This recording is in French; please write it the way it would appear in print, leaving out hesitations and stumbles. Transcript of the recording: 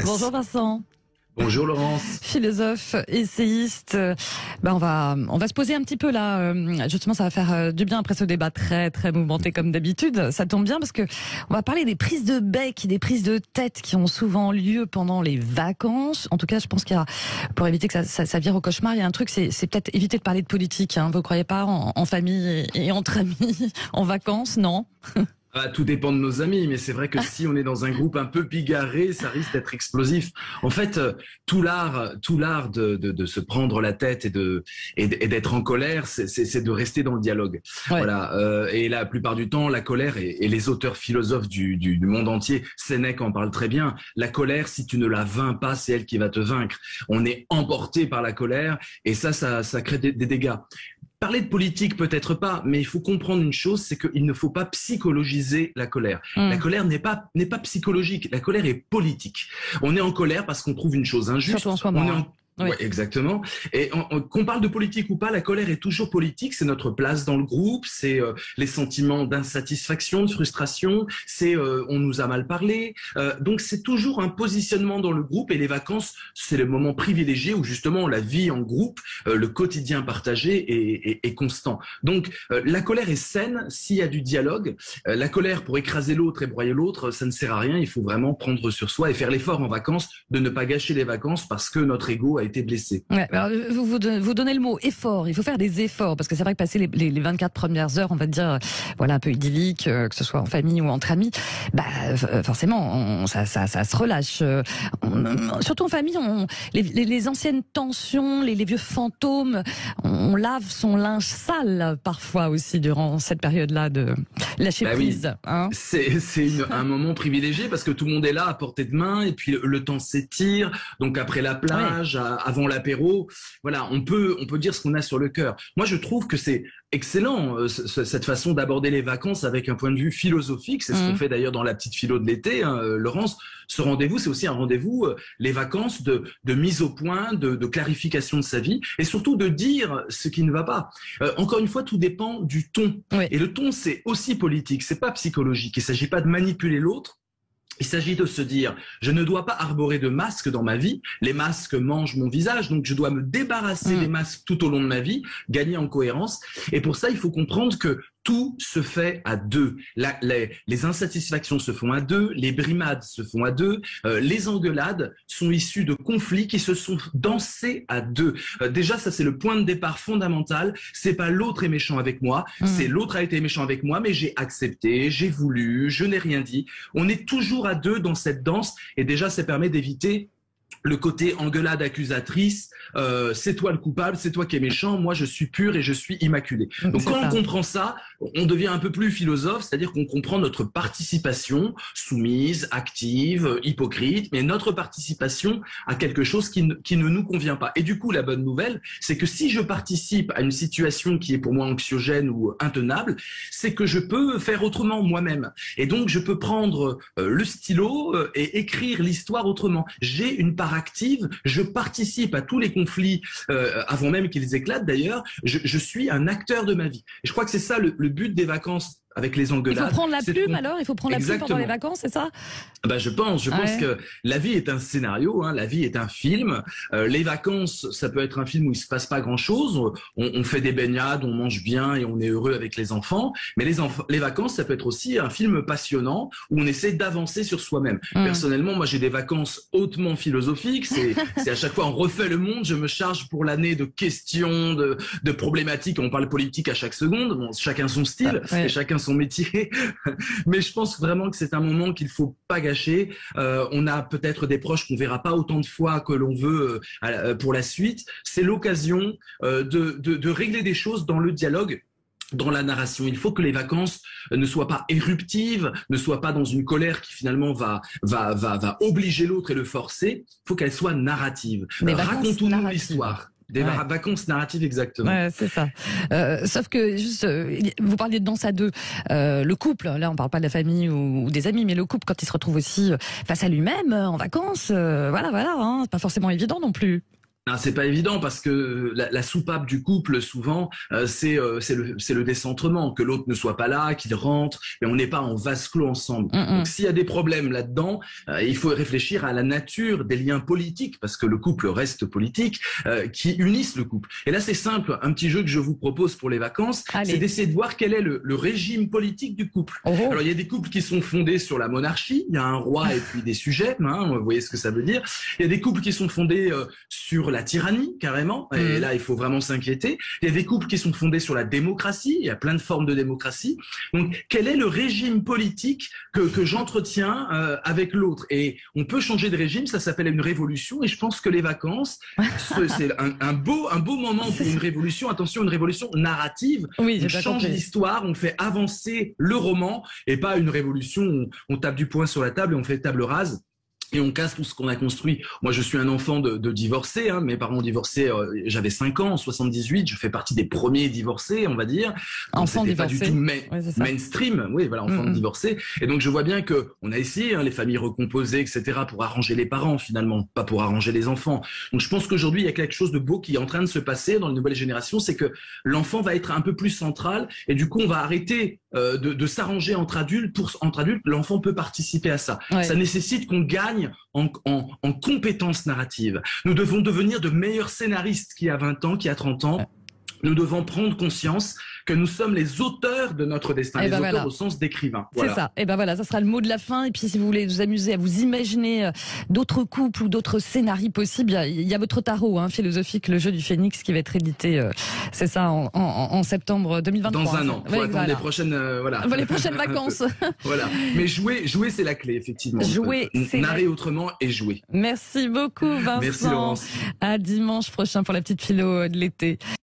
Bonjour Vincent. Bonjour Laurence. Philosophe, essayiste. On va se poser un petit peu là. Justement, ça va faire du bien après ce débat très très mouvementé comme d'habitude. Ça tombe bien parce que on va parler des prises de bec, des prises de tête qui ont souvent lieu pendant les vacances. En tout cas, je pense qu'il y a, pour éviter que ça vire au cauchemar, il y a un truc, c'est peut-être éviter de parler de politique. Vous croyez pas en famille et entre amis, en vacances, non? Tout dépend de nos amis, mais c'est vrai que si on est dans un groupe un peu bigarré, ça risque d'être explosif. En fait, tout l'art de se prendre la tête et d'être en colère, c'est de rester dans le dialogue. Ouais. Voilà. Et la plupart du temps, la colère et les auteurs philosophes du monde entier, Sénèque en parle très bien. La colère, si tu ne la vains pas, c'est elle qui va te vaincre. On est emporté par la colère et ça crée des dégâts. Parler de politique, peut-être pas, mais il faut comprendre une chose, c'est qu'il ne faut pas psychologiser la colère. La colère n'est pas psychologique, la colère est politique. On est en colère parce qu'on trouve une chose injuste. Surtout en ce moment. Oui, exactement. Et qu'on parle de politique ou pas, la colère est toujours politique. C'est notre place dans le groupe, c'est les sentiments d'insatisfaction, de frustration, c'est on nous a mal parlé. Donc c'est toujours un positionnement dans le groupe et les vacances, c'est le moment privilégié où justement la vie en groupe, le quotidien partagé est constant. Donc la colère est saine s'il y a du dialogue. La colère pour écraser l'autre et broyer l'autre, ça ne sert à rien. Il faut vraiment prendre sur soi et faire l'effort en vacances de ne pas gâcher les vacances parce que notre ego a été blessé. Ouais, alors vous donnez le mot effort. Il faut faire des efforts parce que c'est vrai que passer les 24 premières heures, on va dire, voilà, un peu idyllique, que ce soit en famille ou entre amis, forcément, ça se relâche. Surtout en famille, les anciennes tensions, les vieux fantômes, on lave son linge sale parfois aussi durant cette période-là de lâcher prise. Oui. Hein, c'est un moment privilégié parce que tout le monde est là à portée de main et puis le temps s'étire. Donc après la plage, avant l'apéro, voilà, on peut dire ce qu'on a sur le cœur. Moi, je trouve que c'est excellent cette façon d'aborder les vacances avec un point de vue philosophique. C'est ce qu'on fait d'ailleurs dans la petite philo de l'été, Laurence. Ce rendez-vous, c'est aussi un rendez-vous, les vacances de mise au point, de clarification de sa vie et surtout de dire ce qui ne va pas. Encore une fois, tout dépend du ton. Oui. Et le ton, c'est aussi politique, c'est pas psychologique. Il s'agit pas de manipuler l'autre. Il s'agit de se dire, je ne dois pas arborer de masques dans ma vie. Les masques mangent mon visage, donc je dois me débarrasser des masques tout au long de ma vie, gagner en cohérence. Et pour ça, il faut comprendre que tout se fait à deux. Les insatisfactions se font à deux, les brimades se font à deux, les engueulades sont issues de conflits qui se sont dansés à deux. Déjà, ça c'est le point de départ fondamental. C'est pas l'autre est méchant avec moi, c'est l'autre a été méchant avec moi, mais j'ai accepté, j'ai voulu, je n'ai rien dit. On est toujours à deux dans cette danse et déjà ça permet d'éviter le côté engueulade accusatrice, c'est toi le coupable, c'est toi qui es méchant, moi je suis pur et je suis immaculé. Donc quand on comprend ça, on devient un peu plus philosophe, c'est-à-dire qu'on comprend notre participation soumise, active, hypocrite, mais notre participation à quelque chose qui ne nous convient pas. Et du coup, la bonne nouvelle, c'est que si je participe à une situation qui est pour moi anxiogène ou intenable, c'est que je peux faire autrement moi-même. Et donc je peux prendre le stylo et écrire l'histoire autrement. J'ai une part active, je participe à tous les conflits avant même qu'ils éclatent d'ailleurs, je suis un acteur de ma vie. Et je crois que c'est ça le but des vacances avec les engueulades. Il faut prendre la plume alors? Il faut prendre la plume pendant les vacances, c'est ça? Je pense que la vie est un scénario, la vie est un film. Les vacances, ça peut être un film où il se passe pas grand-chose. On fait des baignades, on mange bien et on est heureux avec les enfants. Mais les vacances, ça peut être aussi un film passionnant où on essaie d'avancer sur soi-même. Personnellement, moi j'ai des vacances hautement philosophiques. C'est à chaque fois on refait le monde. Je me charge pour l'année de questions, de problématiques. On parle politique à chaque seconde. Bon, chacun son style et chacun son métier, mais je pense vraiment que c'est un moment qu'il faut pas gâcher. On a peut-être des proches qu'on verra pas autant de fois que l'on veut pour la suite. C'est l'occasion de régler des choses dans le dialogue. Dans la narration, il faut que les vacances ne soient pas éruptives, ne soient pas dans une colère qui finalement va obliger l'autre et le forcer. Il faut qu'elles soient narratives. Racontons-nous l'histoire. Des vacances narratives, exactement. Ouais, c'est ça. Sauf que juste, vous parliez de danse à deux. Le couple, là, on parle pas de la famille ou des amis, mais le couple quand il se retrouve aussi face à lui-même en vacances, voilà, c'est pas forcément évident non plus. Ah, c'est pas évident parce que la soupape du couple, souvent, c'est le décentrement, que l'autre ne soit pas là, qu'il rentre, mais on n'est pas en vase clos ensemble. Donc s'il y a des problèmes là-dedans, il faut réfléchir à la nature des liens politiques, parce que le couple reste politique, qui unissent le couple. Et là, c'est simple, un petit jeu que je vous propose pour les vacances, c'est d'essayer de voir quel est le régime politique du couple. Alors, il y a des couples qui sont fondés sur la monarchie, il y a un roi et puis des sujets, hein, vous voyez ce que ça veut dire. Il y a des couples qui sont fondés sur la tyrannie, carrément, et là, il faut vraiment s'inquiéter. Il y a des couples qui sont fondés sur la démocratie, il y a plein de formes de démocratie. Donc, quel est le régime politique que j'entretiens avec l'autre? Et on peut changer de régime, ça s'appelle une révolution, et je pense que les vacances, c'est un beau moment pour une révolution. Attention, une révolution narrative. Oui, on change l'histoire, on fait avancer le roman, et pas une révolution où on tape du poing sur la table et on fait table rase. Et on casse tout ce qu'on a construit. Moi, je suis un enfant de divorcé. Hein. Mes parents ont divorcé, j'avais 5 ans, en 78. Je fais partie des premiers divorcés, on va dire. Enfant divorcé. Pas du tout mainstream. Oui, voilà, enfant divorcé. Et donc, je vois bien que on a essayé, hein, les familles recomposées, etc., pour arranger les parents, finalement, pas pour arranger les enfants. Donc, je pense qu'aujourd'hui, il y a quelque chose de beau qui est en train de se passer dans les nouvelles générations. C'est que l'enfant va être un peu plus central. Et du coup, on va arrêter de s'arranger entre adultes. Entre adultes, l'enfant peut participer à ça. Ça nécessite qu'on gagne en compétences narratives. Nous devons devenir de meilleurs scénaristes qu'il y a 20 ans, qu'il y a 30 ans. Nous devons prendre conscience que nous sommes les auteurs de notre destin, les auteurs au sens d'écrivain. Voilà. C'est ça. Et ben voilà, ça sera le mot de la fin. Et puis si vous voulez vous amuser à vous imaginer d'autres couples ou d'autres scénarios possibles, il y a votre tarot philosophique, le jeu du Phénix, qui va être édité, c'est ça, en septembre 2023. Dans un an. Faut attendre les prochaines, les prochaines vacances. Voilà. Mais jouer, c'est la clé, effectivement. Jouer, c'est narrer autrement et jouer. Merci beaucoup, Vincent. Merci, Laurence. À dimanche prochain pour la petite philo de l'été.